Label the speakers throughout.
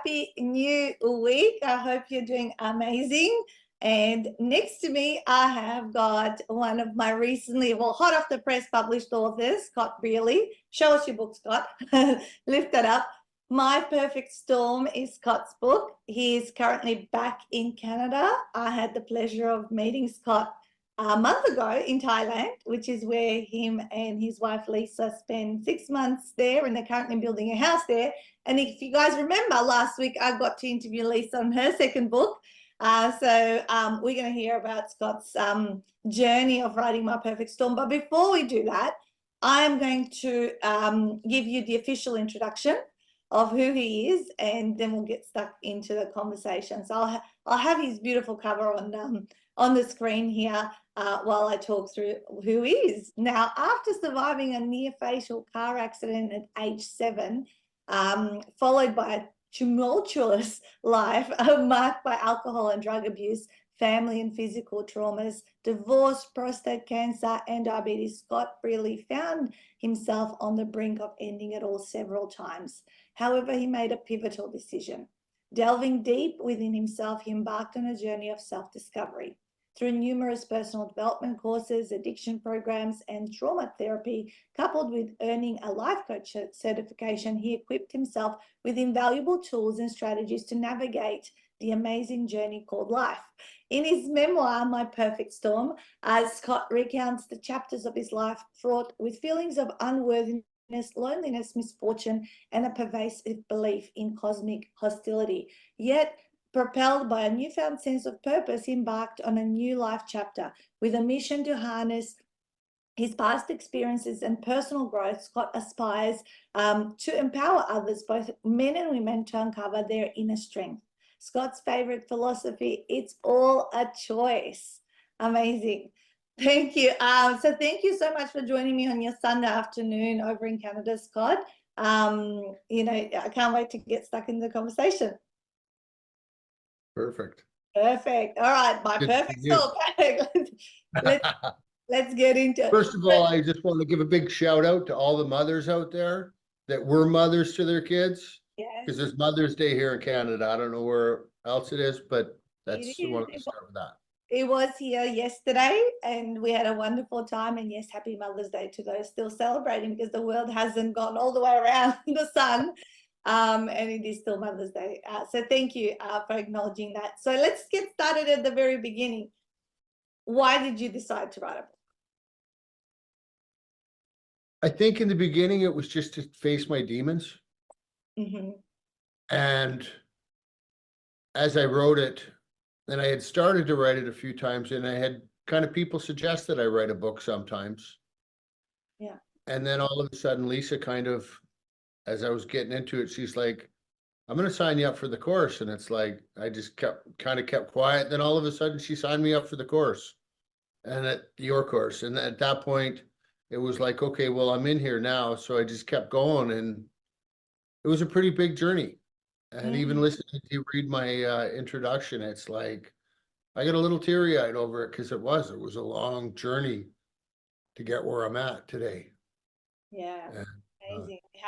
Speaker 1: happy new week. I hope you're doing amazing. And next to me, I have got one of my recently, hot off the press published authors, Scott Brearley. Show us your book, Scott. Lift that up. My Perfect Storm is Scott's book. He is currently back in Canada. I had the pleasure of meeting Scott a month ago in Thailand, which is where him and his wife Lisa spent 6 months there, and they're currently building a house there. And if you guys remember, last week I got to interview Lisa on her second book. So we're going to hear about Scott's journey of writing My Perfect Storm. But before we do that, I am going to give you the official introduction of who he is, and then we'll get stuck into the conversation. So I'll have his beautiful cover on the screen here while I talk through who he is. Now, after surviving a near-fatal car accident at age 7, followed by a tumultuous life marked by alcohol and drug abuse, family and physical traumas, divorce, prostate cancer, and diabetes, Scott Brearley found himself on the brink of ending it all several times. However, he made a pivotal decision. Delving deep within himself, he embarked on a journey of self-discovery. Through numerous personal development courses, addiction programs, and trauma therapy, coupled with earning a life coach certification, he equipped himself with invaluable tools and strategies to navigate the amazing journey called life. In his memoir, My Perfect Storm, Scott recounts the chapters of his life fraught with feelings of unworthiness, loneliness, misfortune, and a pervasive belief in cosmic hostility. Yet, propelled by a newfound sense of purpose, he embarked on a new life chapter with a mission to harness his past experiences and personal growth. Scott aspires to empower others, both men and women, to uncover their inner strength. Scott's favorite philosophy: it's all a choice. Amazing. Thank you. So thank you so much for joining me on your Sunday afternoon over in Canada, Scott. I can't wait to get stuck in the conversation.
Speaker 2: Perfect.
Speaker 1: Perfect. All right, my perfect storm. Let's get into it.
Speaker 2: First of all, I just want to give a big shout out to all the mothers out there that were mothers to their kids.
Speaker 1: Yes.
Speaker 2: Because there's Mother's Day here in Canada. I don't know where else it is, but that's
Speaker 1: It
Speaker 2: I want to start with that.
Speaker 1: It was here yesterday, and we had a wonderful time. And yes, happy Mother's Day to those still celebrating, because the world hasn't gone all the way around the sun. And it is still Mother's Day. So thank you for acknowledging that. So let's get started at the very beginning. Why did you decide to write a book?
Speaker 2: I think in the beginning it was just to face my demons.
Speaker 1: Mm-hmm.
Speaker 2: And as I wrote it, and I had started to write it a few times, and I had kind of people suggest that I write a book sometimes.
Speaker 1: Yeah.
Speaker 2: And then all of a sudden, Lisa kind of, as I was getting into it, she's like, I'm going to sign you up for the course. And it's like, I just kept quiet. Then all of a sudden she signed me up for the course, and at your course. And at that point it was like, okay, well, I'm in here now. So I just kept going, and it was a pretty big journey. And even listening to you read my introduction, it's like, I got a little teary-eyed over it, because it was a long journey to get where I'm at today.
Speaker 1: Yeah, amazing. We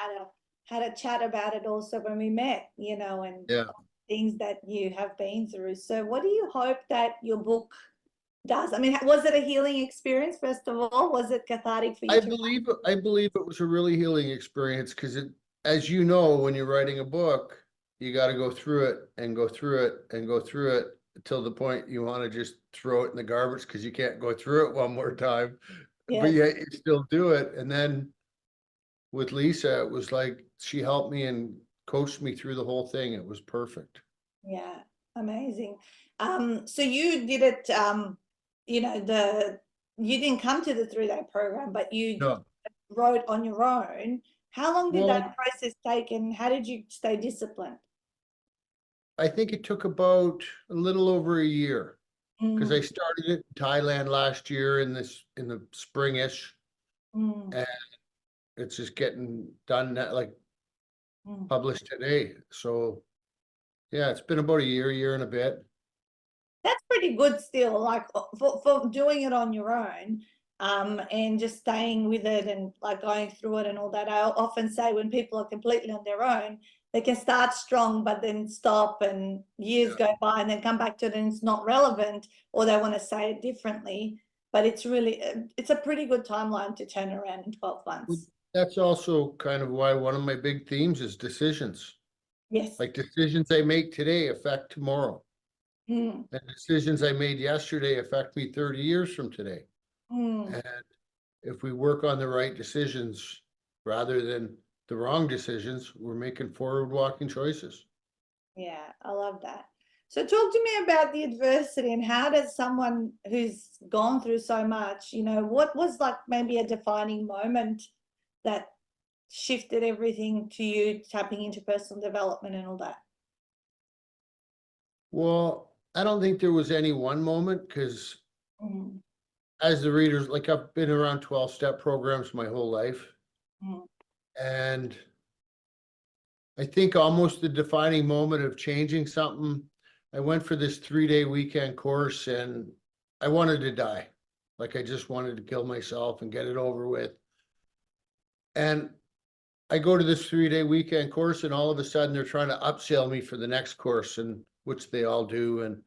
Speaker 1: had a chat about it also when we met, and things that you have been through. So what do you hope that your book does? I mean, was it a healing experience, first of all? Was it cathartic for you?
Speaker 2: I believe it was a really healing experience, because as you know, when you're writing a book, you got to go through it and go through it and go through it until the point you want to just throw it in the garbage, because you can't go through it one more time. Yes. But yet you still do it. And then with Lisa, it was like she helped me and coached me through the whole thing. It was perfect.
Speaker 1: Yeah, amazing. So you did it, you didn't come to the 3-day program, but you wrote on your own. How long did that process take, and how did you stay disciplined?
Speaker 2: I think it took about a little over a year, because I started it in Thailand last year in the spring-ish, and it's just getting done, like published today. So yeah, it's been about a year and a bit.
Speaker 1: That's pretty good still, like for doing it on your own. and just staying with it and like going through it and all that. I often say when people are completely on their own, they can start strong, but then stop and years go by and then come back to it and it's not relevant, or they want to say it differently. But it's really, it's a pretty good timeline to turn around in 12 months.
Speaker 2: That's also kind of why one of my big themes is decisions.
Speaker 1: Yes.
Speaker 2: Like decisions I make today affect tomorrow.
Speaker 1: Mm,
Speaker 2: And decisions I made yesterday affect me 30 years from today.
Speaker 1: mm.
Speaker 2: And if we work on the right decisions rather than the wrong decisions, we're making forward walking choices.
Speaker 1: Yeah, I love that. So talk to me about the adversity and how does someone who's gone through so much, what was like maybe a defining moment that shifted everything to you tapping into personal development and all that?
Speaker 2: Well, I don't think there was any one moment because
Speaker 1: Mm,
Speaker 2: as the readers, like I've been around 12-step programs my whole life.
Speaker 1: mm,
Speaker 2: And I think almost the defining moment of changing something, I went for this 3-day weekend course and I wanted to die. Like I just wanted to kill myself and get it over with. And I go to this 3-day weekend course and all of a sudden they're trying to upsell me for the next course, and which they all do. And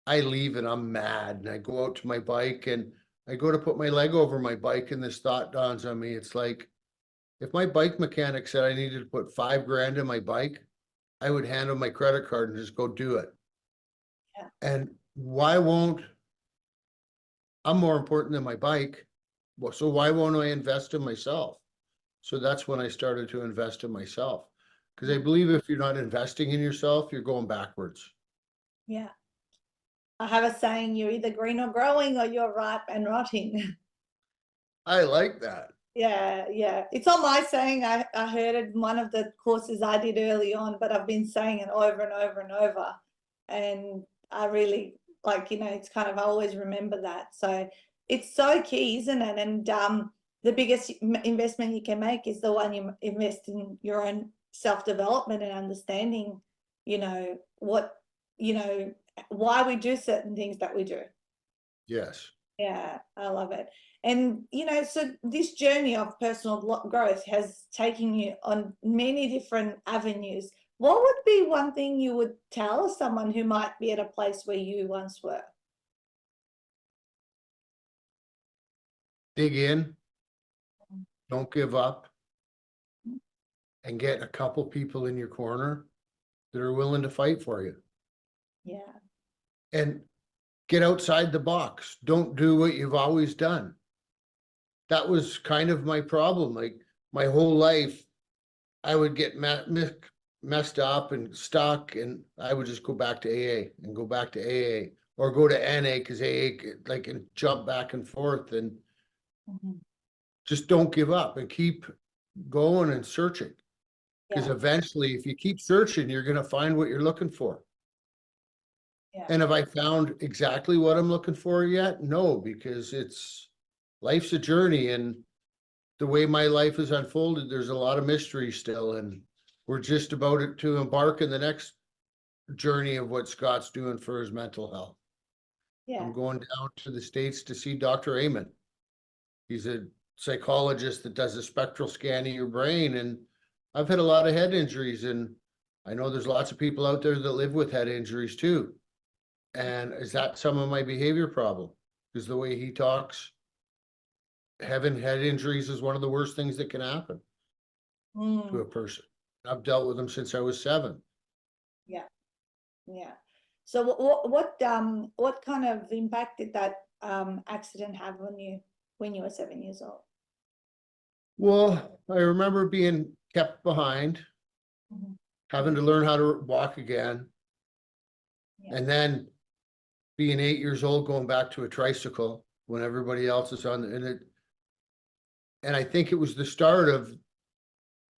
Speaker 2: I leave and I'm mad and I go out to my bike and I go to put my leg over my bike and this thought dawns on me. It's like, if my bike mechanic said I needed to put $5,000 in my bike, I would hand him my credit card and just go do it.
Speaker 1: Yeah.
Speaker 2: And why won't, I'm more important than my bike. Well, so why won't I invest in myself? So that's when I started to invest in myself. Because I believe if you're not investing in yourself, you're going backwards.
Speaker 1: yeah. I have a saying, you're either green or growing or you're ripe and rotting.
Speaker 2: I like that.
Speaker 1: Yeah, yeah. It's on my saying. I heard it in one of the courses I did early on, but I've been saying it over and over and over. And I really like, it's kind of, I always remember that. So it's so key, isn't it? And the biggest investment you can make is the one you invest in your own self-development and understanding, what, why we do certain things that we do.
Speaker 2: Yes.
Speaker 1: Yeah, I love it. And, so this journey of personal growth has taken you on many different avenues. What would be one thing you would tell someone who might be at a place where you once were?
Speaker 2: Dig in, don't give up, and get a couple people in your corner that are willing to fight for you.
Speaker 1: Yeah.
Speaker 2: And get outside the box. Don't do what you've always done. That was kind of my problem. Like my whole life, I would get messed up and stuck, and I would just go back to AA and go back to AA or go to NA because AA like and jump back and forth, and just don't give up and keep going and searching. Because
Speaker 1: Yeah.
Speaker 2: eventually, if you keep searching, you're going to find what you're looking for.
Speaker 1: Yeah.
Speaker 2: And have I found exactly what I'm looking for yet? No, because life's a journey, and the way my life has unfolded, there's a lot of mystery still, and we're just about to embark in the next journey of what Scott's doing for his mental health.
Speaker 1: Yeah.
Speaker 2: I'm going down to the States to see Dr. Amen. He's a psychologist that does a spectral scan of your brain, and I've had a lot of head injuries, and I know there's lots of people out there that live with head injuries too. And is that some of my behavior problem? Because the way he talks, having head injuries is one of the worst things that can happen to a person. I've dealt with them since I was 7.
Speaker 1: Yeah. Yeah. So what kind of impact did that accident have on you when you were 7 years old?
Speaker 2: Well, I remember being kept behind,
Speaker 1: Mhm.
Speaker 2: having to learn how to walk again.
Speaker 1: Yeah.
Speaker 2: And then being 8 years old, going back to a tricycle when everybody else is on and I think it was the start of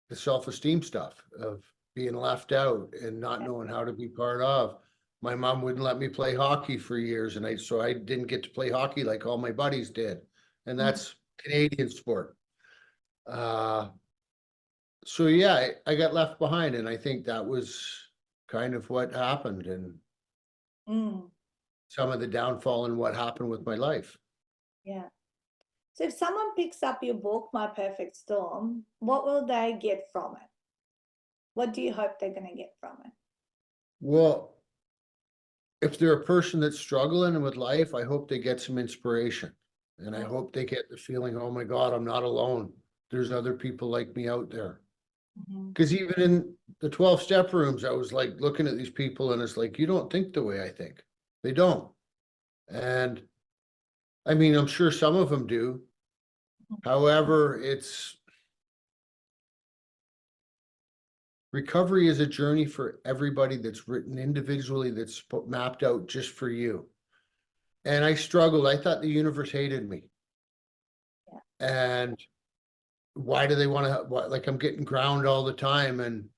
Speaker 2: the self-esteem stuff of being left out and not knowing how to be part of. My mom wouldn't let me play hockey for years, and so I didn't get to play hockey like all my buddies did. And that's Canadian sport. So yeah, I got left behind, and I think that was kind of what happened, and
Speaker 1: Mm,
Speaker 2: some of the downfall in what happened with my life.
Speaker 1: yeah. So if someone picks up your book, My Perfect Storm, what will they get from it? What do you hope they're going to get from it?
Speaker 2: Well, if they're a person that's struggling with life, I hope they get some inspiration. And I hope they get the feeling, oh my God, I'm not alone. There's other people like me out there.
Speaker 1: Mhm.
Speaker 2: Because even in the 12-step rooms, I was like looking at these people and it's like, you don't think the way I think. They don't. And I mean, I'm sure some of them do. However, recovery is a journey for everybody that's written individually, that's mapped out just for you. And I struggled. I thought the universe hated me. And why do they want to, like, I'm getting ground all the time. And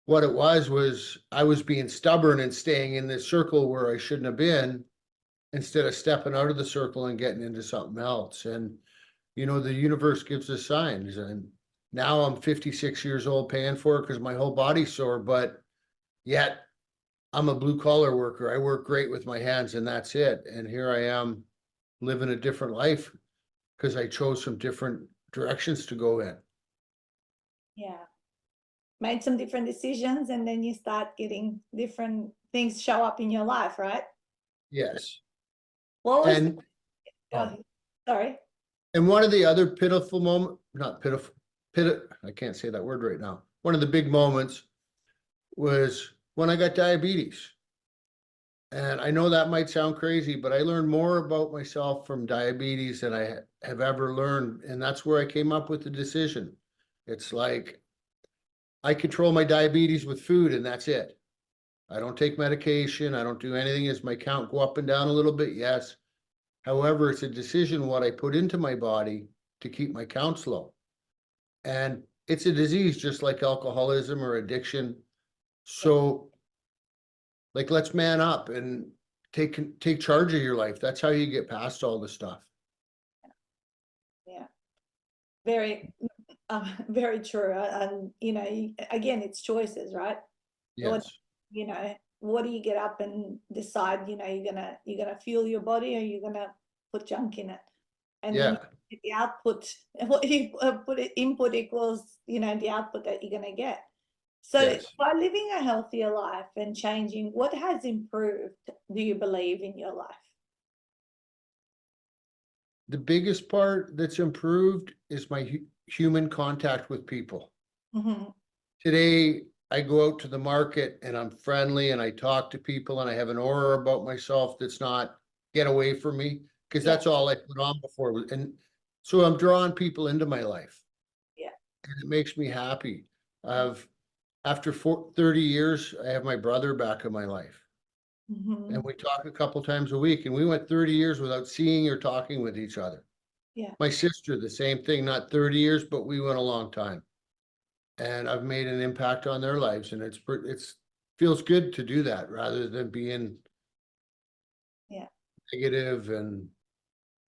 Speaker 2: what it was I was being stubborn and staying in this circle where I shouldn't have been, instead of stepping out of the circle and getting into something else. And, you know, the universe gives us signs. And now I'm 56 years old paying for it because my whole body's sore, but yet I'm a blue collar worker. I work great with my hands and that's it. And here I am living a different life because I chose some different directions to go in.
Speaker 1: Yeah. Made some different decisions and then you start getting different things show up in your life, right?
Speaker 2: Yes.
Speaker 1: What was
Speaker 2: And
Speaker 1: sorry.
Speaker 2: and one of the other pitiful not pitiful, I can't say that word right now. One of the big moments was when I got diabetes. And I know that might sound crazy, but I learned more about myself from diabetes than I have ever learned. And that's where I came up with the decision. It's like, I control my diabetes with food and that's it. I don't take medication. I don't do anything. As my count go up and down a little bit? Yes. However, it's a decision what I put into my body to keep my counts low. And it's a disease just like alcoholism or addiction. So, like, let's man up and take charge of your life. That's how you get past all the stuff.
Speaker 1: Yeah. Very, very true. And, you know, again, it's choices, right?
Speaker 2: Yes.
Speaker 1: You know, what do you get up and decide, you know, you're gonna fuel your body or you're gonna put junk in it. And then
Speaker 2: Yeah.
Speaker 1: the output, what you put it, input equals, you know, the output that you're gonna get. So
Speaker 2: Yes.
Speaker 1: by living a healthier life and changing, what has improved, do you believe, in your life?
Speaker 2: The biggest part that's improved is my human contact with people.
Speaker 1: Mhm.
Speaker 2: Today, I go out to the market and I'm friendly and I talk to people and I have an aura about myself that's not get away from me, because
Speaker 1: Yeah.
Speaker 2: that's all I put on before. And so I'm drawing people into my life.
Speaker 1: Yeah.
Speaker 2: And it makes me happy. After 30 years, I have my brother back in my life.
Speaker 1: Mhm.
Speaker 2: And we talk a couple times a week, and we went 30 years without seeing or talking with each other.
Speaker 1: Yeah.
Speaker 2: My sister, the same thing, not 30 years, but we went a long time. And I've made an impact on their lives, and it's feels good to do that rather than being
Speaker 1: Yeah.
Speaker 2: negative. And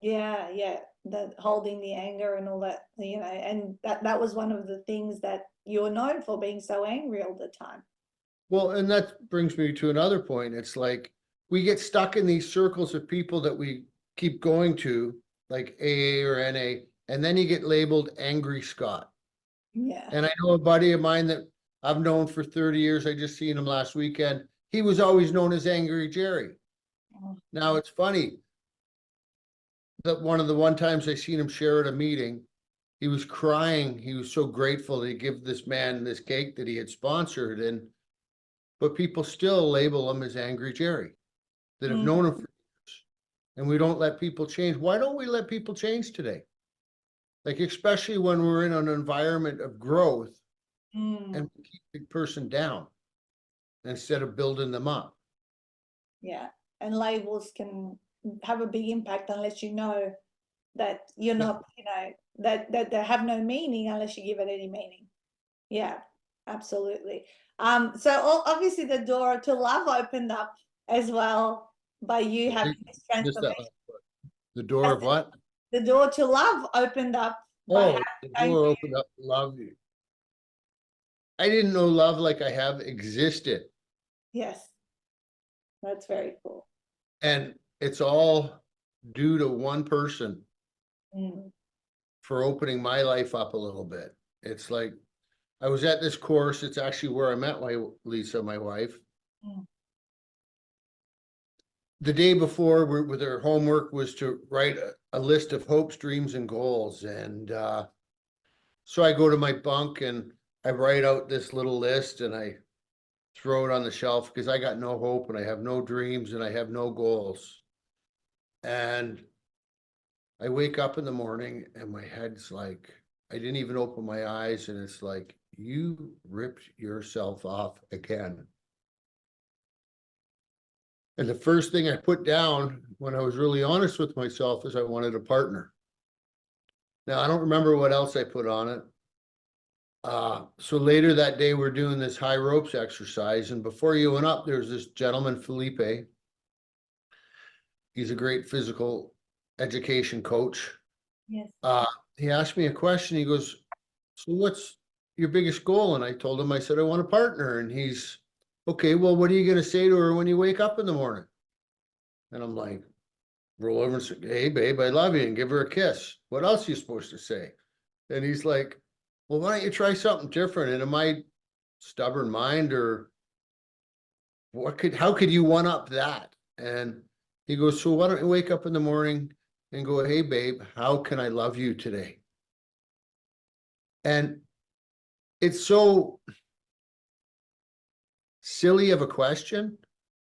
Speaker 1: Yeah, yeah, the holding the anger and all that, you know, and that was one of the things that you're known for, being so angry all the time.
Speaker 2: well, and that brings me to another point. It's like we get stuck in these circles of people that we keep going to, like AA or NA, and then you get labeled Angry Scott.
Speaker 1: Yeah.
Speaker 2: And I know a buddy of mine that I've known for 30 years. I just seen him last weekend. He was always known as Angry Jerry.
Speaker 1: Oh,
Speaker 2: Now it's funny that one of the one times I seen him share at a meeting, he was crying. He was so grateful to give this man this cake that he had sponsored. And but people still label him as Angry Jerry that have
Speaker 1: mm,
Speaker 2: known him for years. And we don't let people change. Why don't we let people change today? Like, especially when we're in an environment of growth and we keep the person down instead of building them up.
Speaker 1: yeah. And labels can have a big impact unless you know that you're
Speaker 2: Yeah.
Speaker 1: not, you know, that they have no meaning unless you give it any meaning. Yeah, absolutely. So obviously the door to love opened up as well by you having this
Speaker 2: Just that
Speaker 1: transformation.
Speaker 2: the door of what?
Speaker 1: The door to love opened up by
Speaker 2: Oh, the door opened up. Love you. I didn't know love like I have existed.
Speaker 1: yes, that's very cool.
Speaker 2: And it's all due to one person.
Speaker 1: Mm.
Speaker 2: for opening my life up a little bit. It's like, I was at this course, it's actually where I met Lisa, my wife.
Speaker 1: Mm.
Speaker 2: The day before, with her homework was to write a list of hopes, dreams, and goals. And so I go to my bunk and I write out this little list and I throw it on the shelf because I got no hope and I have no dreams and I have no goals. And I wake up in the morning and my head's like, I didn't even open my eyes, and it's like, you ripped yourself off again. And the first thing I put down when I was really honest with myself is I wanted a partner. Now, I don't remember what else I put on it. So later that day, we're doing this high ropes exercise. And before you went up, there's this gentleman, Felipe. He's a great physical education coach.
Speaker 1: Yes.
Speaker 2: He asked me a question. He goes, so what's your biggest goal? And I told him, I said, I want a partner. And he's, okay, well, what are you going to say to her when you wake up in the morning? And I'm like, roll over and say, hey, babe, I love you, and give her a kiss. What else are you supposed to say? And he's like, well, why don't you try something different? And in my stubborn mind, or how could you one up that? And he goes, so why don't you wake up in the morning and go, hey, babe, how can I love you today? And it's so silly of a question,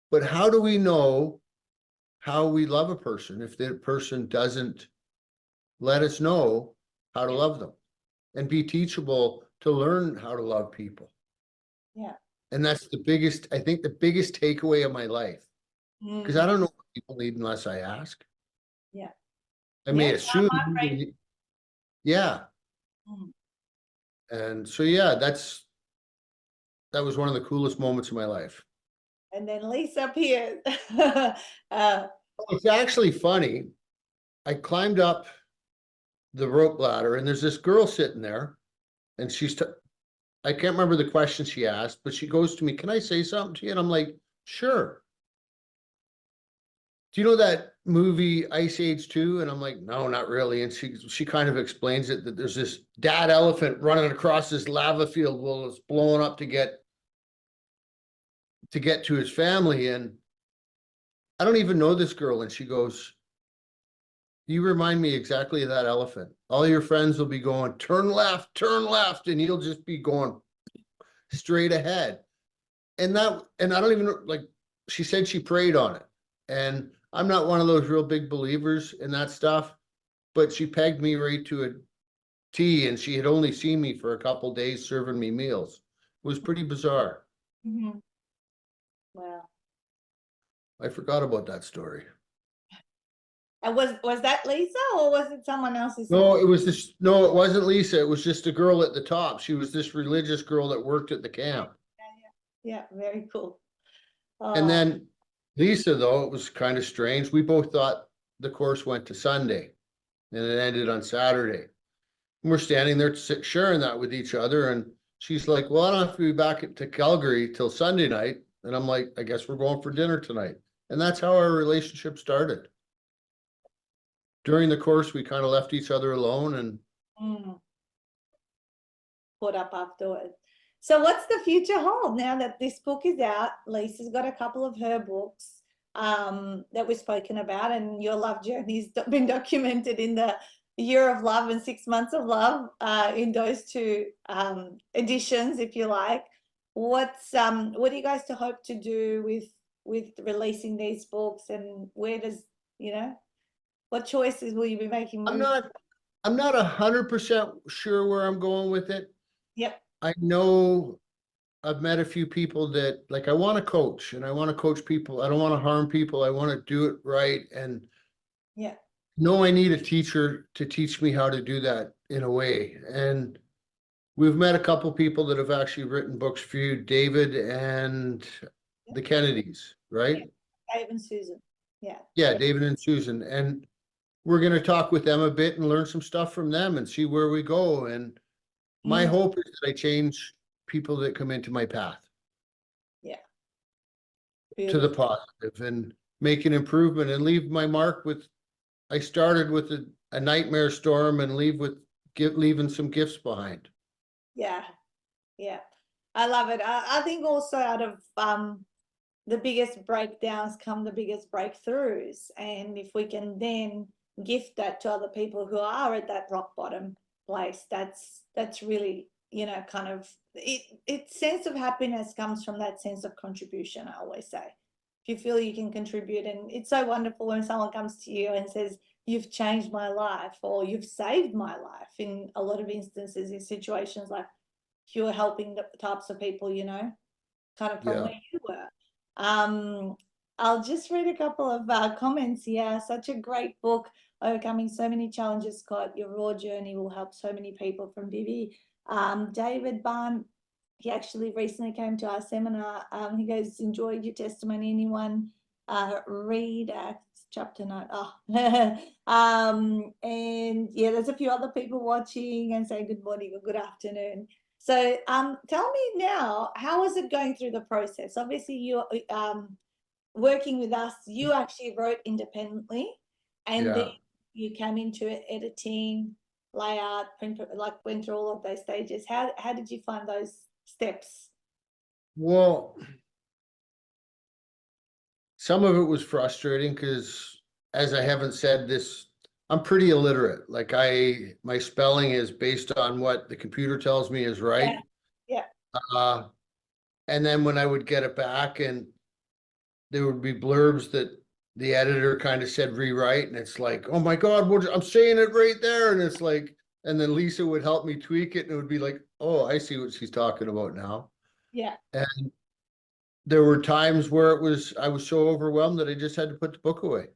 Speaker 2: but how do we know how we love a person if the person doesn't let us know how to love them and be teachable to learn how to love people?
Speaker 1: Yeah.
Speaker 2: And that's I think the biggest takeaway of my life, because I don't know what people need unless I ask.
Speaker 1: Yeah.
Speaker 2: I may
Speaker 1: Yeah,
Speaker 2: assume.
Speaker 1: I'm right.
Speaker 2: Yeah.
Speaker 1: Mm.
Speaker 2: And so, yeah, that was one of the coolest moments of my life.
Speaker 1: And then Lisa appeared.
Speaker 2: It's actually funny. I climbed up the rope ladder and there's this girl sitting there, and I can't remember the question she asked, but she goes to me, can I say something to you? And I'm like, sure. Do you know that movie Ice Age 2? And I'm like, no, not really. And she kind of explains it, that there's this dad elephant running across this lava field while it's blowing up to get to his family. And I don't even know this girl. And she goes, you remind me exactly of that elephant. All your friends will be going, turn left, and you'll just be going straight ahead. And I don't even know, like, she said she prayed on it. And I'm not one of those real big believers in that stuff, but she pegged me right to a T, and she had only seen me for a couple days serving me meals. It was pretty bizarre.
Speaker 1: Mm-hmm. Wow.
Speaker 2: I forgot about that story.
Speaker 1: And was that Lisa, or was it someone else's?
Speaker 2: No, it wasn't Lisa. It was just a girl at the top. She was this religious girl that worked at the camp.
Speaker 1: Yeah, very cool.
Speaker 2: And then Lisa, though, it was kind of strange. We both thought the course went to Sunday and it ended on Saturday. And we're standing there sharing that with each other. And she's like, well, I don't have to be back to Calgary till Sunday night. And I'm like, I guess we're going for dinner tonight. And that's how our relationship started. During the course, we kind of left each other alone and
Speaker 1: put up afterwards. So what's the future hold now that this book is out? Lisa's got a couple of her books that we've spoken about, and your love journey's been documented in the Year of Love and 6 Months of Love in those two editions, if you like. What do you guys hope to do with releasing these books, and where does, what choices will you be making?
Speaker 2: I'm not 100% sure where I'm going with it.
Speaker 1: Yep.
Speaker 2: I know I've met a few people that, like, I want to coach and I want to coach people. I don't want to harm people. I want to do it right. And
Speaker 1: yeah,
Speaker 2: no, I need a teacher to teach me how to do that in a way. And we've met a couple people that have actually written books for you, David and the Kennedys, right?
Speaker 1: Yeah. Dave and Susan. Yeah.
Speaker 2: Yeah, David and Susan. And we're going to talk with them a bit and learn some stuff from them and see where we go. And my hope is that I change people that come into my path.
Speaker 1: Yeah.
Speaker 2: To the positive and make an improvement and leave my mark with, I started with a nightmare storm and leaving some gifts behind.
Speaker 1: Yeah, yeah. I love it. I think also out of the biggest breakdowns come the biggest breakthroughs. And if we can then gift that to other people who are at that rock bottom place, that's really, you know, kind of it sense of happiness comes from that sense of contribution, I always say. If you feel you can contribute, and it's so wonderful when someone comes to you and says, you've changed my life, or you've saved my life, in a lot of instances, in situations like you're helping the types of people, you know, kind of from
Speaker 2: Yeah.
Speaker 1: where you were. I'll just read a couple of comments here. Such a great book, Overcoming So Many Challenges, Scott. Your raw journey will help so many people, from Vivi. David Barn, he actually recently came to our seminar. He goes, enjoyed your testimony. Anyone read Acts chapter 9? And yeah, there's a few other people watching and saying good morning or good afternoon. So tell me now, how is it going through the process? Obviously, you're working with us, you actually wrote independently, and then you came into it, editing, layout, print, like went through all of those stages. How did you find those steps?
Speaker 2: Well, some of it was frustrating because, as I haven't said this, I'm pretty illiterate. Like my spelling is based on what the computer tells me is right.
Speaker 1: Yeah.
Speaker 2: And then when I would get it back, and there would be blurbs that the editor kind of said rewrite, and it's like, oh my God, I'm saying it right there. And it's like, and then Lisa would help me tweak it, and it would be like, oh, I see what she's talking about now.
Speaker 1: Yeah.
Speaker 2: And there were times where I was so overwhelmed that I just had to put the book away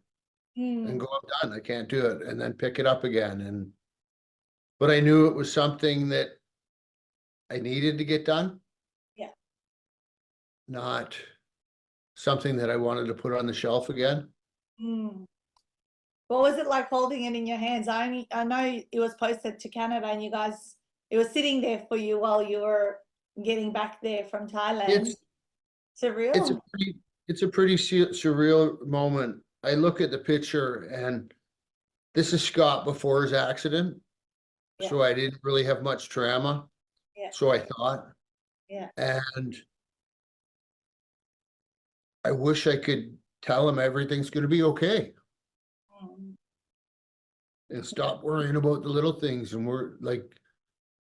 Speaker 2: and go, I'm done. I can't do it. And then pick it up again. But I knew it was something that I needed to get done.
Speaker 1: Yeah.
Speaker 2: Not something that I wanted to put on the shelf again.
Speaker 1: What was it like holding it in your hands? I know it was posted to Canada, and you guys, it was sitting there for you while you were getting back there from Thailand.
Speaker 2: It's
Speaker 1: surreal.
Speaker 2: It's a pretty surreal moment. I look at the picture, and this is Scott before his accident.
Speaker 1: Yeah.
Speaker 2: So I didn't really have much trauma.
Speaker 1: Yeah.
Speaker 2: So I thought.
Speaker 1: Yeah.
Speaker 2: And I wish I could tell him everything's going to be okay. And stop worrying about the little things, and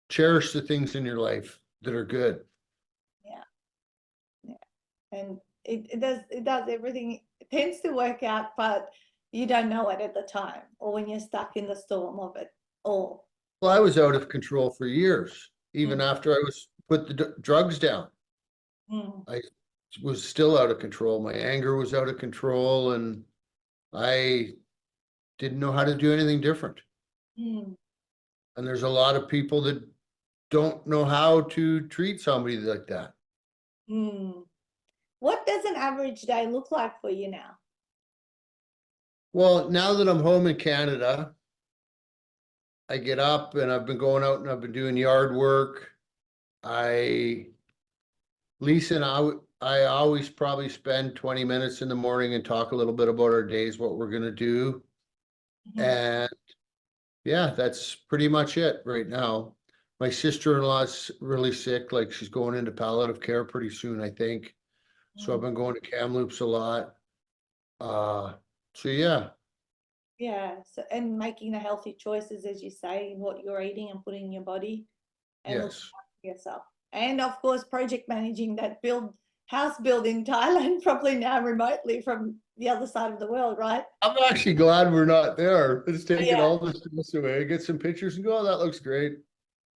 Speaker 2: cherish the things in your life that are good.
Speaker 1: Yeah. And it does everything. It tends to work out, but you don't know it at the time, or when you're stuck in the storm of it all.
Speaker 2: Well, I was out of control for years, even after I put the drugs down. I was still out of control. My anger was out of control, and I didn't know how to do anything different. And there's a lot of people that don't know how to treat somebody like that.
Speaker 1: What does an average day look like for you now?
Speaker 2: Well, now that I'm home in Canada, I get up, and I've been going out and I've been doing yard work. Lisa and I always probably spend 20 minutes in the morning and talk a little bit about our days, what we're going to do. And yeah, that's pretty much it right now. My sister-in-law's really sick. Like, she's going into palliative care pretty soon, I think. So I've been going to Kamloops a lot. So yeah.
Speaker 1: Yeah. So, and making the healthy choices, as you say, in what you're eating and putting in your body, and looking after yourself. And of course, project managing that house build in Thailand, probably now remotely from the other side of the world, right?
Speaker 2: I'm actually glad we're not there. It's taking all the stress away. Get some pictures and go, oh, that looks great.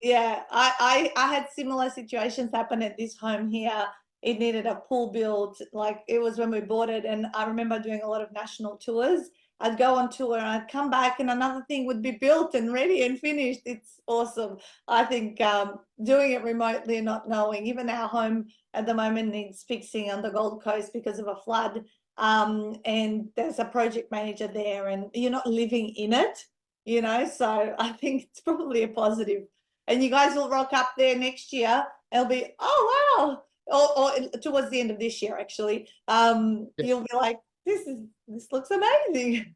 Speaker 1: Yeah, I had similar situations happen at this home here. It needed a pool build. Like, it was when we bought it, and I remember doing a lot of national tours. I'd go on tour and I'd come back and another thing would be built and ready and finished. It's awesome. I think doing it remotely and not knowing, even our home at the moment needs fixing on the Gold Coast because of a flood. And there's a project manager there, and you're not living in it, you know, so I think it's probably a positive. And you guys will rock up there next year. It'll be, oh, wow. Or towards the end of this year, actually. You'll be like, this looks amazing.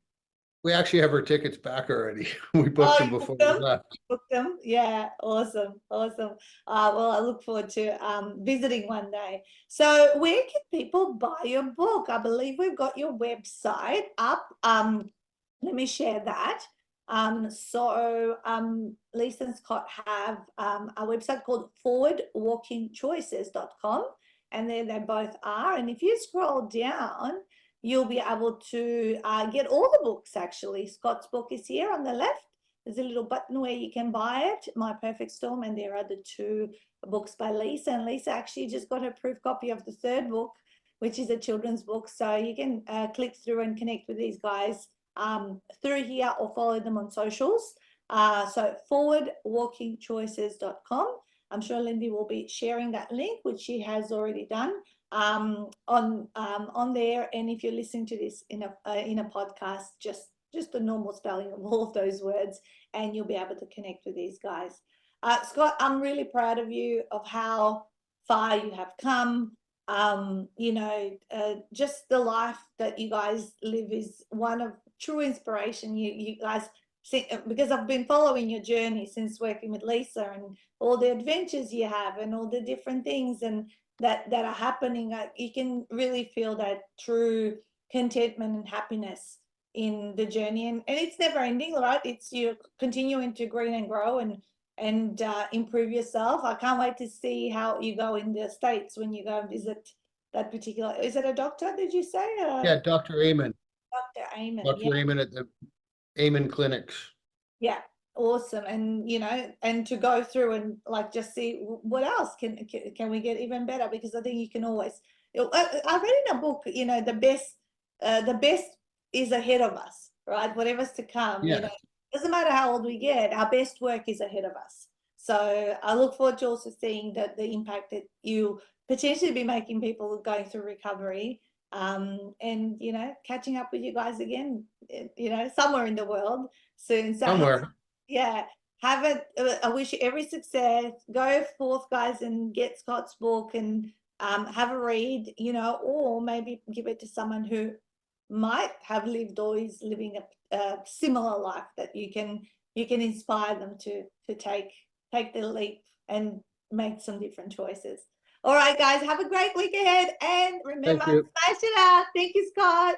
Speaker 2: We actually have our tickets back already. We booked
Speaker 1: Oh,
Speaker 2: them
Speaker 1: you
Speaker 2: before
Speaker 1: booked
Speaker 2: we
Speaker 1: them?
Speaker 2: left.
Speaker 1: Booked them? Yeah, awesome, awesome. Well, I look forward to visiting one day. So, where can people buy your book? I believe we've got your website up. Let me share that. Lisa and Scott have a website called forwardwalkingchoices.com, and there they both are. And if you scroll down, you'll be able to get all the books actually. Scott's book is here on the left. There's a little button where you can buy it, My Perfect Storm, and there are the two books by Lisa. And Lisa actually just got her proof copy of the third book, which is a children's book. So you can click through and connect with these guys through here or follow them on socials. So forwardwalkingchoices.com. I'm sure Lindy will be sharing that link, which she has already done on there. And if you're listening to this in a podcast, just the normal spelling of all of those words, and you'll be able to connect with these guys. Scott, I'm really proud of you of how far you have come. Just the life that you guys live is one of true inspiration. You guys see, because I've been following your journey since working with Lisa and all the adventures you have and all the different things and that are happening. You can really feel that true contentment and happiness in the journey, and it's never ending, right? It's you continuing to green and grow and improve yourself. I can't wait to see how you go in the States when you go and visit that particular, is it a doctor, did you say?
Speaker 2: Yeah, Dr. Amen.
Speaker 1: Dr. Amen.
Speaker 2: Dr. Amen at the Amen Clinics.
Speaker 1: Yeah, awesome. And and to go through and like just see what else can we get even better, because I think you can always, I read in a book, the best is ahead of us, right? Whatever's to come,
Speaker 2: Yeah.
Speaker 1: doesn't matter how old we get, our best work is ahead of us. So I look forward to also seeing that the impact that you potentially be making people going through recovery, and catching up with you guys again, somewhere in the world soon. So
Speaker 2: Somewhere.
Speaker 1: have it. I wish you every success. Go forth, guys, and get Scott's book and have a read. Or maybe give it to someone who might have lived or is living a similar life, that you can inspire them to take the leap and make some different choices. All right, guys, have a great week ahead, and remember,
Speaker 2: Thank you.
Speaker 1: smash it out. Thank you, Scott.